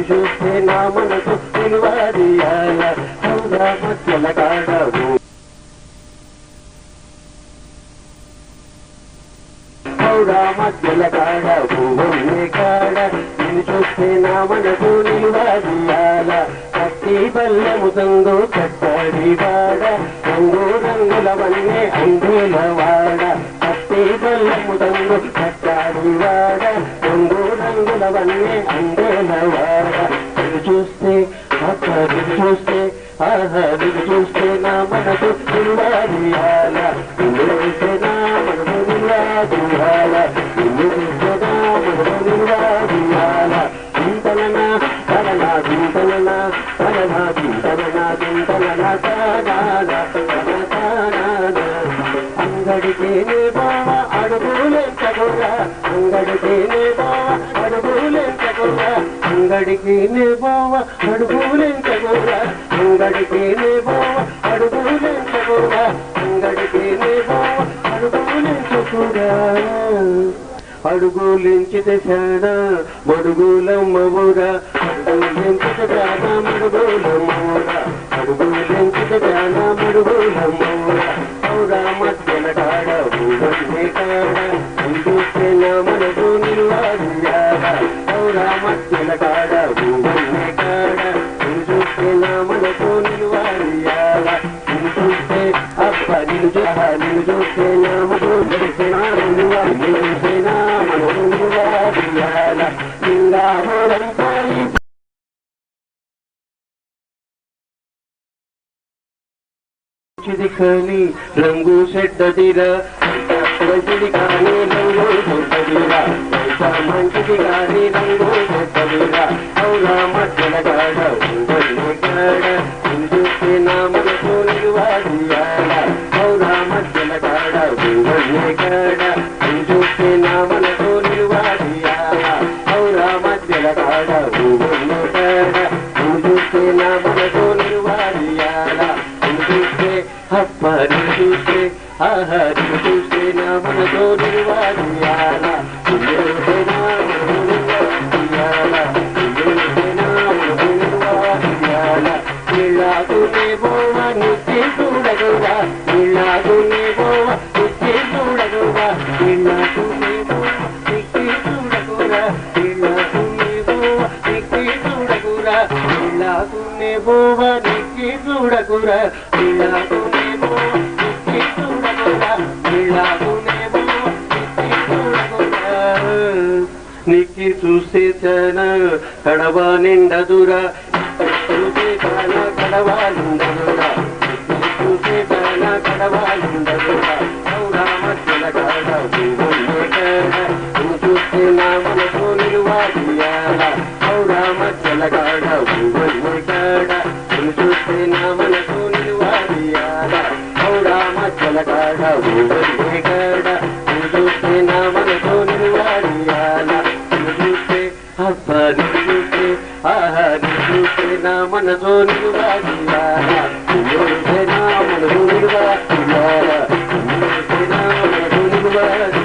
చూస్తే నా మనసు నిలువాదియాల మధ్యల కాడవు మధ్యల కాడవు కాడ నిన్ను చూస్తే నా మనసు నిలువాదియాల కట్టి బల్లెము సంగు కట్టడి వాడ రంగు రంగుల వన్నే అంగుల వాడ కట్టి బల్లెము సంగు కట్టడి వాడ రంగు రంగుల వన్నే అంగుల వాడ నిన్ను చూస్తే నిన్ను చూస్తే నిన్ను చూస్తే నా మనసు నిలువాదియాల నిన్ను చూస్తే నా మనసు నిలువాదియాల నిన్ను చూస్తే నా మనసు నిలువాదియాల చింతలనా తలనా చింతలనా తలనా చింతలనా చింతలనా అంగడికి బావ అడుగులెంచకురా అంగడికి బావ అడుగులెంచకురా అంగడికి బావ అడుగులెంచకురా అంగడికి బావ అడుగులెంచకురా అంగడికి బావ అడుగులెంచకురా అడుగులించితే శాన మడుగులమ్మవురా అడుగులించితే శాన మడుగులమ్మవురా అడుగులించితే శాన మడుగులమ్మవురా ఔరా మధ్యల కాడవు వన్నే కాడ చూస్తే నా మనసు నిలువాదియాల ఔరా మధ్యల కాడవు వన్నే కాడ చూస్తే నా మనసు నిలువాదియాల నిన్ను చూస్తే అబ్బ నిన్ను చూస్తే నా మనసు నిలుసేనా మనసు నిలువాదియాల సింగాపురంపై కానీ రంగు చెడ్డదిరా మంచిది కానీ రంగు చెడ్డదిరా మంచిది కానీ రంగు చెడ్డదిరా అవునా మధ్యల కాడ కాడ చూస్తే నా మనసు నిలువాదియాల అవునా మధ్యల కాడ కాడ చూస్తే నా మనసు నిలువాదియాల అవునా మధ్యల కాడ కాడ చూస్తే నా మనసు నిలువాదియాల చూస్తే అప్పని చూస్తే ఆహారం చూస్తే నా మనసు నిలువాదియాల చూస్తే నా మనసు నిలువాదియాల చూస్తే నా మనసు నిలువాదియాల ఇళ్ళాకునే పోవ నిత్తి చూడగురా ఇళ్ళాకునే పోవ నిత్తి చూడగురా ఇళ్ళాకునే పోవ నిత్తి చూడగురా ఇళ్ళాకునే పోవ నిత్తి చూడగురా ఇళ్ళాకునే పోవ నిత్తి చూడగురా ఇళ్ళాకునే పోవ నిత్తి చూడగురా ఇళ్ళాకునే పోవ నిత్తి చూడగురా నిక్కి చూస్తే చాన కడవ నిండదురా చూసే చాన కడవ నిండదురా చూసే చాన కడవ నిండదురా ఔరా మధ్యల కాడ చూస్తే నా మనసు నిలువాదియాల ఔరా మధ్యల కాడ కాడ చూస్తే నా మనసు నిలువాదియాల ఔరా మధ్యల కాడ కాడ చూస్తే నా మనసు నిలువాదియాల చూస్తే అబ్బ చూస్తే ఆహా చూస్తే నా మనసు నిలువాదియాల చూస్తే నా మనసు నిలువాదియాల చూస్తే నా మనసు నిలువాదియాల